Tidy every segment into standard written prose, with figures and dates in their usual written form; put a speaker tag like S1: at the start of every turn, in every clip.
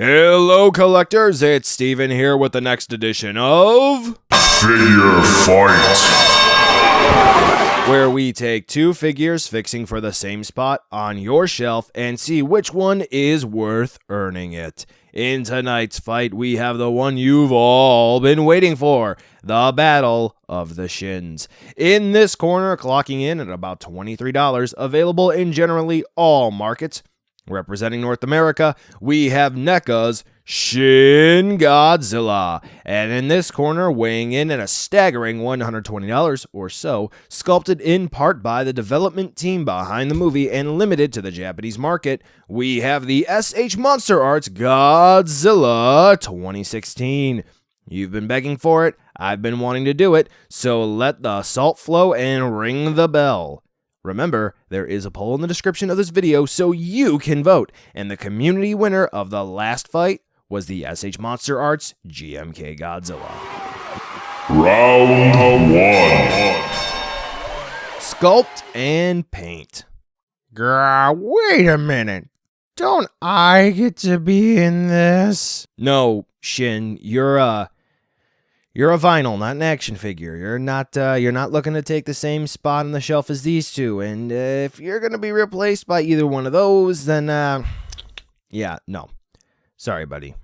S1: Hello collectors, it's Steven here with the next edition of
S2: Figure Fight,
S1: where we take two figures fixing for the same spot on your shelf and see which one is worth earning it. In tonight's fight, we have the one you've all been waiting for, the Battle of the Shins. In this corner, clocking in at about $23, available in generally all markets. Representing North America, we have NECA's SHIN GODZILLA. And in this corner, weighing in at a staggering $120 or so, sculpted in part by the development team behind the movie and limited to the Japanese market, we have the MonsterArts Godzilla 2016. You've been begging for it, I've been wanting to do it, so let the salt flow and ring the bell. Remember, there is a poll in the description of this video so you can vote, and the community winner of the last fight was the MonsterArts GMK Godzilla.
S2: Round 1.
S1: Sculpt and paint.
S3: Wait a minute. Don't I get to be in this?
S1: No, Shin, you're a vinyl, not an action figure. You're not looking to take the same spot on the shelf as these two. And if you're gonna be replaced by either one of those, then yeah, no. Sorry, buddy.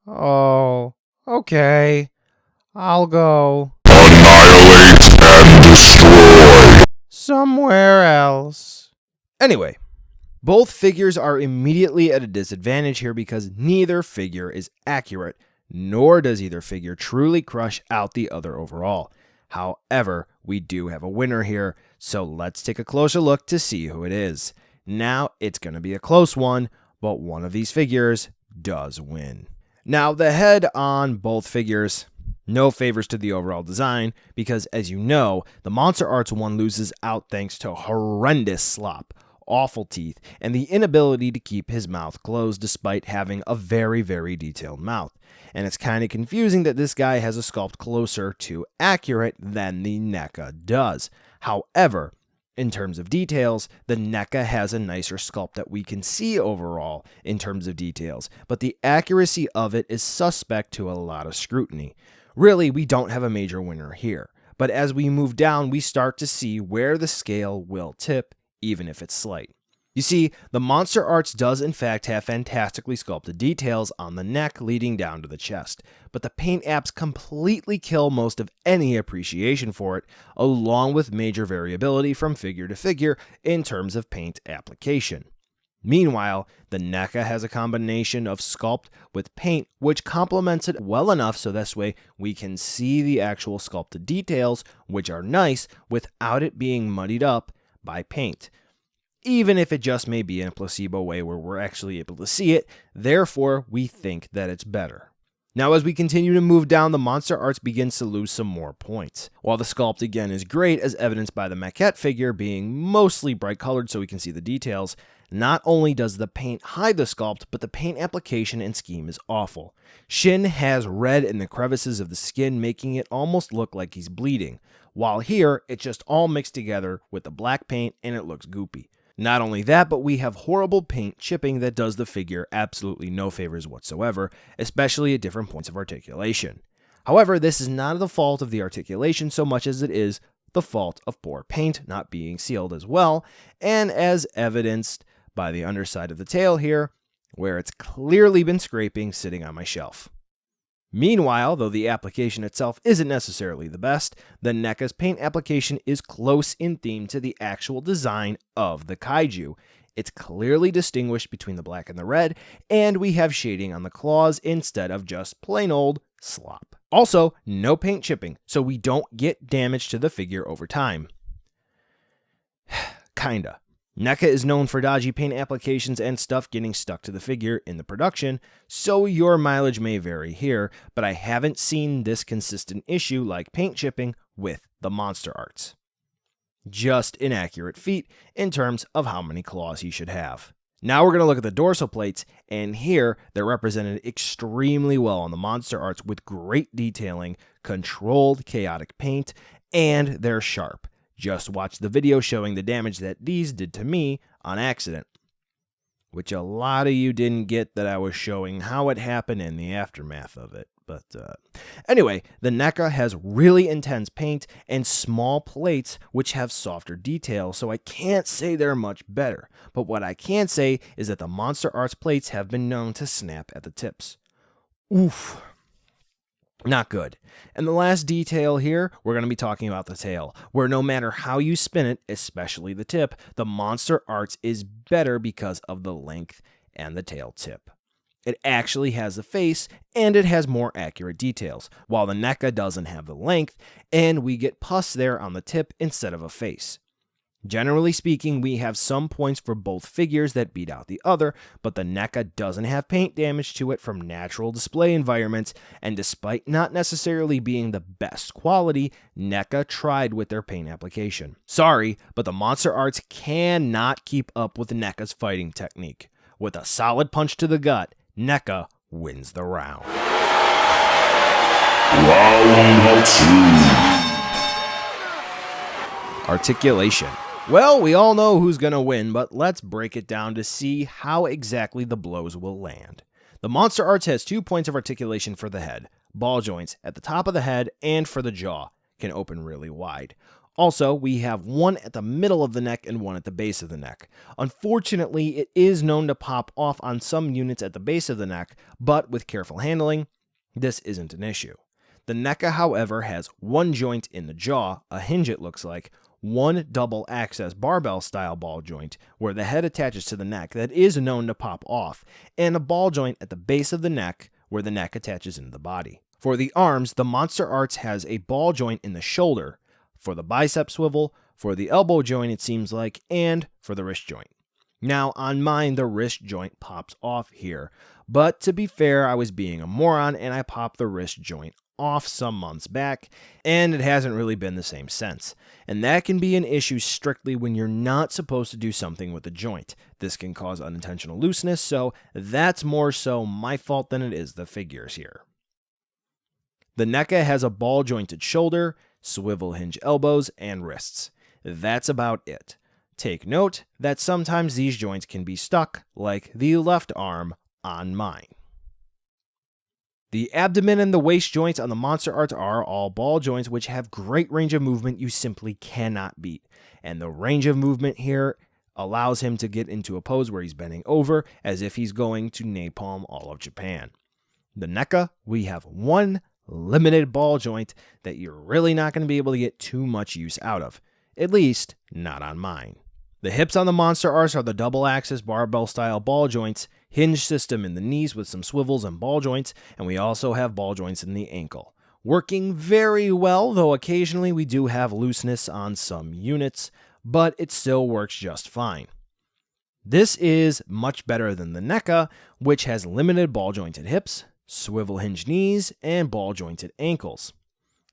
S3: Oh, okay. I'll go
S2: Annihilate and destroy.
S3: somewhere else.
S1: Anyway, both figures are immediately at a disadvantage here because neither figure is accurate, nor does either figure truly crush out the other overall. However, we do have a winner here, so let's take a closer look to see who it is. Now, it's going to be a close one, but one of these figures does win. Now, the head on both figures, no favors to the overall design, because as you know, the MonsterArts one loses out thanks to horrendous slop, awful teeth, and the inability to keep his mouth closed despite having a very, very detailed mouth. And it's kind of confusing that this guy has a sculpt closer to accurate than the NECA does. However, in terms of details, the NECA has a nicer sculpt that we can see overall in terms of details, but the accuracy of it is suspect to a lot of scrutiny. Really, we don't have a major winner here, but as we move down, we start to see where the scale will tip, even if it's slight. You see, the MonsterArts does in fact have fantastically sculpted details on the neck leading down to the chest, but the paint apps completely kill most of any appreciation for it, along with major variability from figure to figure in terms of paint application. Meanwhile, the NECA has a combination of sculpt with paint which complements it well enough so this way we can see the actual sculpted details, which are nice, without it being muddied up by paint. Even if it just may be in a placebo way where we're actually able to see it, therefore we think that it's better. Now as we continue to move down, the MonsterArts begins to lose some more points. While the sculpt again is great, as evidenced by the maquette figure being mostly bright colored so we can see the details, not only does the paint hide the sculpt, but the paint application and scheme is awful. Shin has red in the crevices of the skin, making it almost look like he's bleeding, while here it's just all mixed together with the black paint and it looks goopy. Not only that, but we have horrible paint chipping that does the figure absolutely no favors whatsoever, especially at different points of articulation. However, this is not the fault of the articulation so much as it is the fault of poor paint not being sealed as well, and as evidenced by the underside of the tail here, where it's clearly been scraping sitting on my shelf. Meanwhile, though the application itself isn't necessarily the best, the NECA's paint application is close in theme to the actual design of the kaiju. It's clearly distinguished between the black and the red, and we have shading on the claws instead of just plain old slop. Also, no paint chipping, so we don't get damage to the figure over time. Kinda. NECA is known for dodgy paint applications and stuff getting stuck to the figure in the production, so your mileage may vary here, but I haven't seen this consistent issue like paint chipping with the MonsterArts. Just inaccurate feet in terms of how many claws he should have. Now we're going to look at the dorsal plates, and here they're represented extremely well on the MonsterArts with great detailing, controlled chaotic paint, and they're sharp. Just watch the video showing the damage that these did to me on accident. which a lot of you didn't get that I was showing how it happened in the aftermath of it. But anyway, the NECA has really intense paint and small plates which have softer details, so I can't say they're much better. But what I can say is that the MonsterArts plates have been known to snap at the tips. Oof. Not good. And the last detail here, we're going to be talking about the tail, where no matter how you spin it, especially the tip, the MonsterArts is better because of the length and the tail tip. It actually has the face, and it has more accurate details, while the NECA doesn't have the length, and we get pus there on the tip instead of a face. Generally speaking, we have some points for both figures that beat out the other, but the NECA doesn't have paint damage to it from natural display environments, and despite not necessarily being the best quality, NECA tried with their paint application. Sorry, but the MonsterArts cannot keep up with NECA's fighting technique. With a solid punch to the gut, NECA wins the round.
S2: Round 2.
S1: Articulation. Well, we all know who's going to win, but let's break it down to see how exactly the blows will land. The MonsterArts has 2 points of articulation for the head, ball joints at the top of the head and for the jaw, can open really wide. Also, we have one at the middle of the neck and one at the base of the neck. Unfortunately, it is known to pop off on some units at the base of the neck, but with careful handling, this isn't an issue. The NECA, however, has one joint in the jaw, a hinge it looks like, one double access barbell style ball joint where the head attaches to the neck that is known to pop off, and a ball joint at the base of the neck where the neck attaches into the body. For the arms, the MonsterArts has a ball joint in the shoulder, for the bicep swivel, for the elbow joint it seems like, and for the wrist joint. Now on mine the wrist joint pops off here, but to be fair I was being a moron and I popped the wrist joint off some months back, and it hasn't really been the same since. And that can be an issue strictly when you're not supposed to do something with the joint. This can cause unintentional looseness, so that's more so my fault than it is the figures here. The NECA has a ball jointed shoulder, swivel hinge elbows, and wrists. That's about it. Take note that sometimes these joints can be stuck, like the left arm on mine. The abdomen and the waist joints on the MonsterArts are all ball joints which have great range of movement you simply cannot beat. And the range of movement here allows him to get into a pose where he's bending over as if he's going to napalm all of Japan. The NECA, we have one limited ball joint that you're really not going to be able to get too much use out of. At least, not on mine. The hips on the MonsterArts are the double axis barbell style ball joints, hinge system in the knees with some swivels and ball joints, and we also have ball joints in the ankle. Working very well, though occasionally we do have looseness on some units, but it still works just fine. This is much better than the NECA, which has limited ball jointed hips, swivel hinge knees, and ball jointed ankles.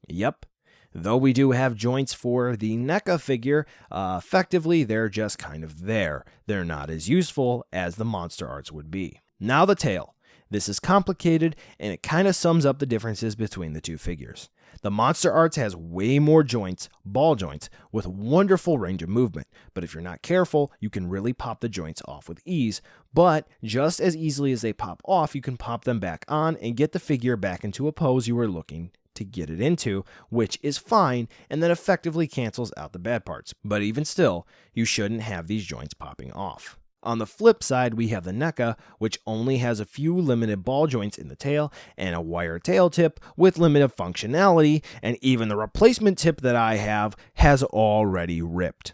S1: Yep. Though we do have joints for the NECA figure, effectively they're just kind of there. They're not as useful as the MonsterArts would be. Now the tail. This is complicated and it kind of sums up the differences between the two figures. The MonsterArts has way more joints, ball joints, with wonderful range of movement, but if you're not careful, you can really pop the joints off with ease, but just as easily as they pop off, you can pop them back on and get the figure back into a pose you were looking to get it into, which is fine and that effectively cancels out the bad parts. But even still, you shouldn't have these joints popping off. On the flip side, we have the NECA, which only has a few limited ball joints in the tail and a wire tail tip with limited functionality, and even the replacement tip that I have has already ripped.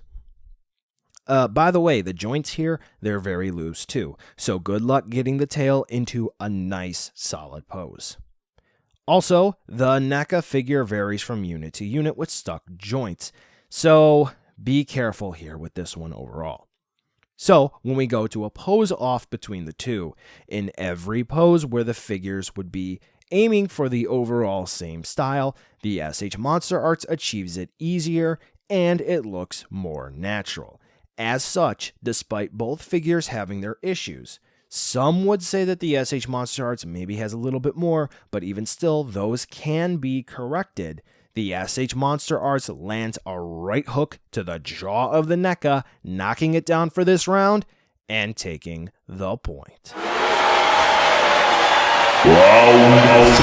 S1: By the way, the joints here, they're very loose too, so good luck getting the tail into a nice solid pose. Also, the NECA figure varies from unit to unit with stuck joints, so be careful here with this one overall. So, when we go to a pose off between the two, in every pose where the figures would be aiming for the overall same style, the SH MonsterArts achieves it easier and it looks more natural. As such, despite both figures having their issues, some would say that the SH MonsterArts maybe has a little bit more, but even still, those can be corrected. The SH MonsterArts lands a right hook to the jaw of the NECA, knocking it down for this round, and taking the point.
S2: Round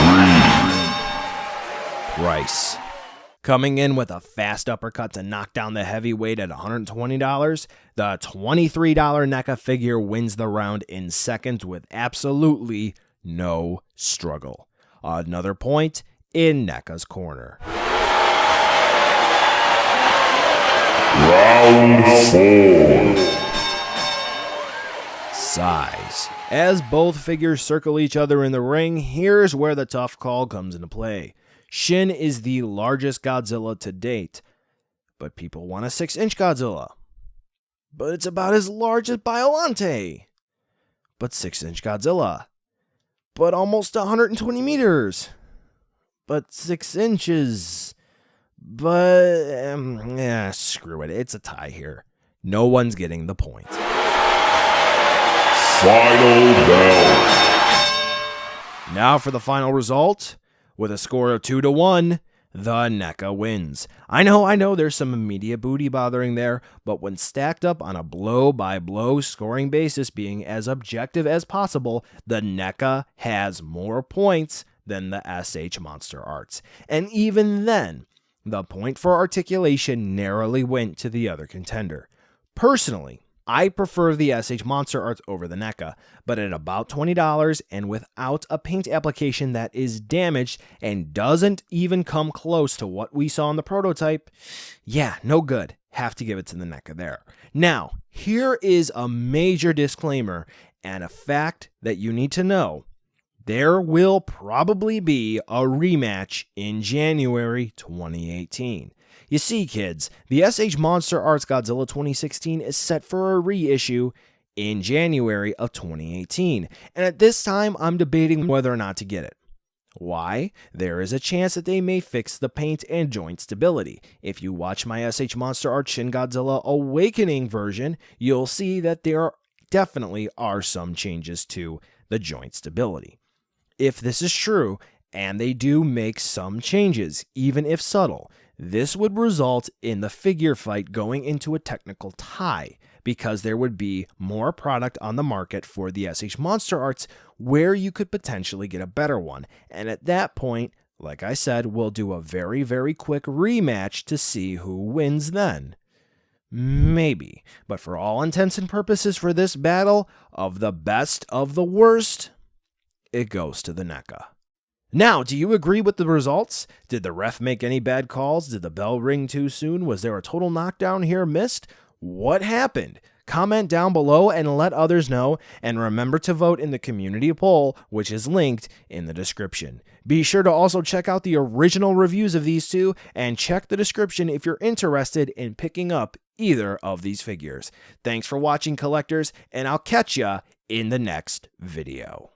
S2: 3.
S1: Price. Coming in with a fast uppercut to knock down the heavyweight at $120, the $23 NECA figure wins the round in seconds with absolutely no struggle. Another point in NECA's corner.
S2: Round 4.
S1: Size. As both figures circle each other in the ring, here's where the tough call comes into play. Shin is the largest Godzilla to date, but people want a 6-inch Godzilla. But it's about as large as Biollante. But 6-inch Godzilla. But almost 120 meters. But 6 inches. But, screw it. It's a tie here. No one's getting the point.
S2: Final bell.
S1: Now for the final result. With a score of 2-1, the NECA wins. I know, there's some immediate booty bothering there, but when stacked up on a blow-by-blow scoring basis being as objective as possible, the NECA has more points than the SH MonsterArts. And even then, the point for articulation narrowly went to the other contender. Personally, I prefer the SH MonsterArts over the NECA, but at about $20 and without a paint application that is damaged and doesn't even come close to what we saw in the prototype, yeah, no good. Have to give it to the NECA there. Now, here is a major disclaimer and a fact that you need to know. There will probably be a rematch in January 2018. You see, kids, the SH MonsterArts Godzilla 2016 is set for a reissue in January of 2018, and at this time, I'm debating whether or not to get it. Why? There is a chance that they may fix the paint and joint stability. If you watch my SH MonsterArts Shin Godzilla Awakening version, you'll see that there definitely are some changes to the joint stability. If this is true, and they do make some changes, even if subtle, this would result in the figure fight going into a technical tie, because there would be more product on the market for the SH MonsterArts where you could potentially get a better one. And at that point, like I said, we'll do a very, very quick rematch to see who wins then. Maybe. But for all intents and purposes for this battle, of the best of the worst, it goes to the NECA. Now, do you agree with the results? Did the ref make any bad calls? Did the bell ring too soon? Was there a total knockdown here missed? What happened? Comment down below and let others know, and remember to vote in the community poll, which is linked in the description. Be sure to also check out the original reviews of these two, and check the description if you're interested in picking up either of these figures. Thanks for watching, collectors, and I'll catch ya in the next video.